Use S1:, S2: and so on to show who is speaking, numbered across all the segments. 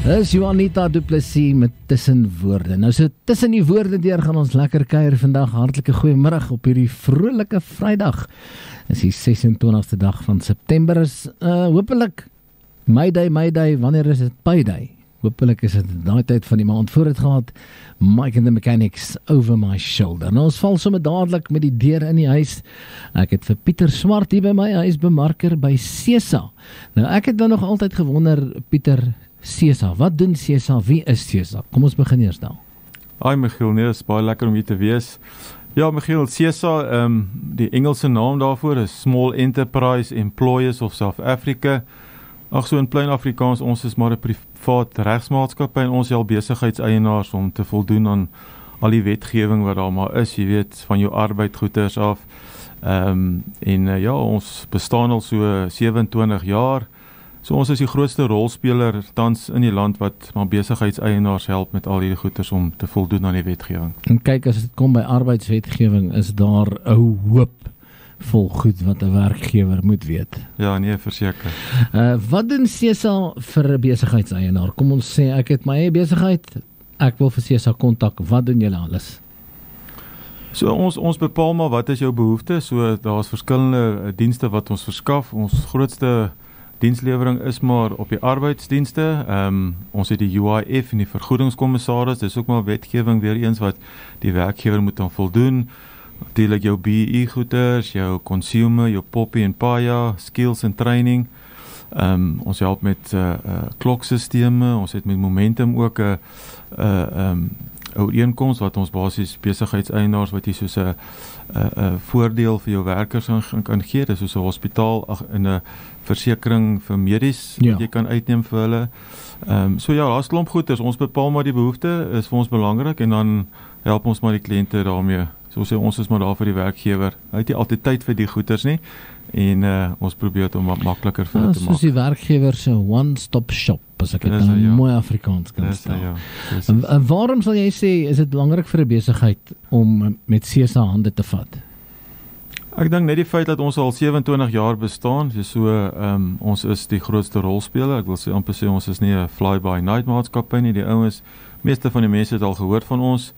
S1: Dis Juanita Du Plessis met Tussen Woorde. Nou so tussen die woorde deur gaan ons lekker kuier vandag. Hartlike goeiemiddag op hierdie vrolike Vrydag. Dis die 26ste dag van September is hopelik Mayday, wanneer is dit Payday? Hopelik is dit daai tyd van die maand voor het gehad. Mike and the Mechanics Over My Shoulder. Nou ons val sommer dadelik met die deur in die huis. Ek het vir Pieter Swart hier by my, hy is bemarker by SESA. Nou ek het nog altyd gewonder, Pieter, SESA, wat doen SESA? Wie is SESA? Kom ons begin eers daar.
S2: Hi Michiel, nee, is baie lekker om hier te wees. Ja Michiel, SESA, die Engelse naam daarvoor is Small Enterprise Employers of South Africa. Ag so in plain Afrikaans, ons is maar 'n privaat regsmaatskappy en ons help besigheidseienaars om te voldoen aan al die wetgewing wat daar maar is, jy weet, van jou arbeidgoeders af. Ja, ons bestaan al so 27 jaar. So ons is die grootste rolspeler tans in die land wat maar besigheidseienaars help met al hierdie goeders om te voldoen aan die wetgewing.
S1: En kyk, as dit kom by arbeidswetgewing, is daar 'n hoop vol goed wat 'n werkgewer moet weet.
S2: Ja, nee, verseker.
S1: Wat doen SESA vir 'n besigheidseienaar? Kom ons sê ek het my eie besigheid, ek wil vir SESA kontak. Wat doen julle alles?
S2: So ons bepaal maar wat is jou behoefte. So daar's verskillende dienste wat ons verskaf. Ons grootste dienslewering is maar op die arbeidsdienste. Ons het die UIF en die vergoedingskommissaris. Dis ook maar wetgewing weer eens wat die werkgewer moet aan voldoen. Natuurlik jou BE goeders, jou consumer, jou POPI en PAYA, skills en training. Ons help met kloksisteme, ons het met Momentum ook 'n ooreenkoms wat ons basies besigheidseienaars wat jy soos 'n voordeel vir jou werkers kan gee, dis soos 'n hospitaal en 'n versekering vir medies wat jy kan uitneem vir hulle. So ja, daar's klomp goeders, ons bepaal maar die behoefte, is vir ons belangrik en dan help ons maar die kliënte daarmee. So sê ons is maar daar vir die werkgewer. Hy het nie altyd tyd vir die goeders nie en ons probeer dit om makliker vir hulle te maak.
S1: Soos die werkgewer se one-stop shop, as ek dit mooi Afrikaans kan stel. En waarom sal jy sê, is dit belangrik vir 'n besigheid om met SESA hande te vat?
S2: Ek dink net die feit dat ons al 27 jaar bestaan, so ons is die grootste rolspeler. Ek wil sê amper sê ons is nie 'n fly-by-night maatskappy nie. Die ouens, meeste van die mense het al gehoor van ons.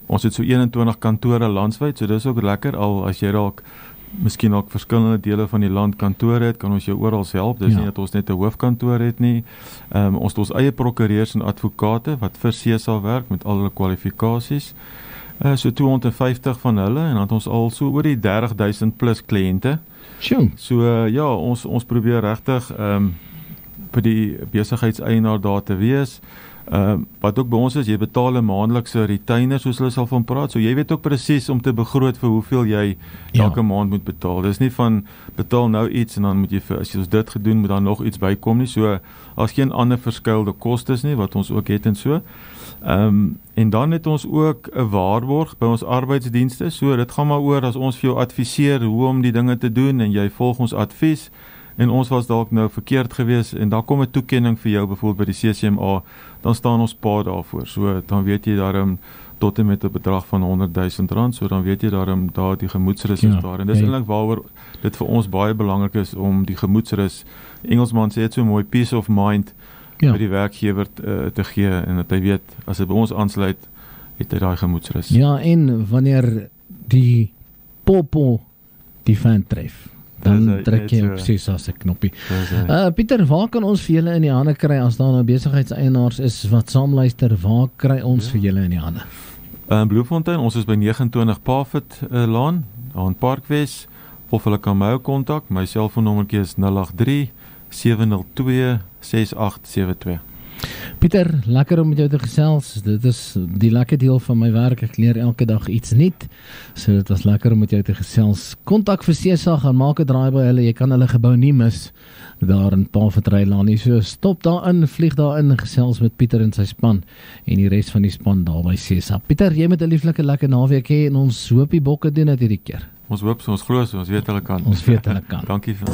S2: Ons het so 21 kantore landwyd, so dis ook lekker, al as jy dalk miskien ook verskillende dele van die land kantore het, kan ons jou oral help. Dis nie dat ons net 'n hoofkantoor het nie. Ons het ons eie prokureurs en advokate wat vir SESA werk met al hulle kwalifikasies. So 250 van hulle en dan het ons al so oor die 30,000 plus kliënte. So ja, ons probeer regtig vir die besigheidseienaar daar te wees. Wat ook by ons is, jy betaal 'n maandelikse retainer, soos hulle sal van praat, so jy weet ook presies om te begroot vir hoeveel jy elke maand moet betaal. Dis nie van betaal nou iets en dan moet jy as jy ons dit gedoen moet dan nog iets bykom nie, so as geen ander verskuilde kostes nie wat ons ook het en so. En dan het ons ook 'n waarborg by ons arbeidsdienste, so dit gaan maar oor as ons vir jou adviseer hoe om die dinge te doen en jy volg ons advies en ons was dalk nou verkeerd gewees en daar kom 'n toekenning vir jou byvoorbeeld by die CCMA, dan staan ons pa daarvoor. So dan weet jy daarom tot en met 'n bedrag van R100,000, so dan weet jy daarom daar die gemoedsrus is daar. En dis eintlik waaroor dit vir ons baie belangrik is om die gemoedsrus, Engelsman sê dit so mooi, peace of mind vir die werkgewer te gee en dat hy weet as hy by ons aansluit, het hy daai gemoedsrus. Ja,
S1: en wanneer die popo die fan tref, dan trek jy op SESA se knoppie. Pieter, waar kan ons vir julle in die hande kry as daar nou besigheidseienaars is wat saamluister? Waar kry ons vir julle in die hande?
S2: Bloemfontein, ons is by 29 Parfit Laan, daar in Parkwes, of hulle kan my kontak. My selfoonnommertjie is 083 702 6872.
S1: Pieter, lekker om met jou te gesels. Dit is die lekker deel van my werk. Ek leer elke dag iets nuut. So dit was lekker om met jou te gesels. Kontak vir SESA, gaan maak 'n draai by hulle. Jy kan hulle gebou nie mis daar in Parfitrylaan nie. So stop daarin, vlieg daarin, gesels met Pieter en sy span en die res van die span daar by SESA. Pieter, jy moet 'n lieflike lekker naweek hê en ons hoop die bokke doen dit hierdie keer.
S2: Ons hoop so, ons glo so, ons weet hulle kan.
S1: Ons weet hulle kan.
S2: Dankie vir.